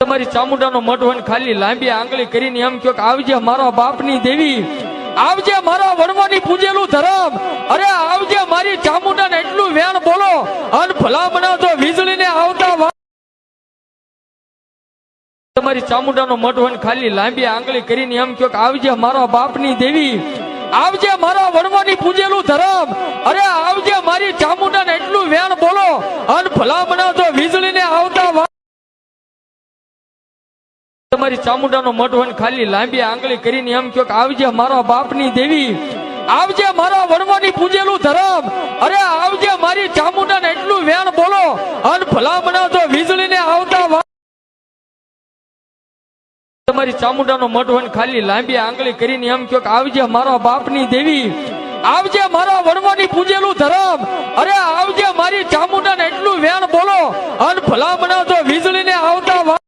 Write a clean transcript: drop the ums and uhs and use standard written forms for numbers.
તમારી ચામુંડાનો મઢ હોય ખાલી લાંબી આંગળી કરીને એમ કહો કે આવજે મારા બાપની દેવી, આવજે મારા વણવાની પૂજેલું ધરમ, અરે આવજે મારી ચામુંડાને એટલું વેણ બોલો અને ભલામણા તો વીજળીને આવતા તમારી ચામુંડાનો મઢ હોય ખાલી લાંબી આંગળી કરીને એમ કહો કે આવજે મારા બાપની દેવી, આવજે મારા વણવાની પૂજેલું ધરમ, અરે આવજે મારી ચામુંડાને એટલું વેણ બોલો અને ભલામણા તો વીજળીને આવતા તમારી ચામુંડાનો મઢ હોય ખાલી લાંબી આંગળી કરીને એમ કહો કે આવજે મારા બાપની દેવી, આવજે મારા વણવાની પૂજેલું ધરમ, અરે આવજે મારી ચામુંડાને એટલું વેણ બોલો અને ભલામણા તો વીજળીને આવતા તમારી ચામુંડાનો મઢ હોય ખાલી લાંબી આંગળી કરીને એમ કહો કે આવજે મારા બાપની દેવી, આવજે મારા વણવાની પૂજેલું ધરમ, અરે આવજે મારી ચામુંડાને એટલું વેણ બોલો અને ભલામણા તો વીજળીને આવતા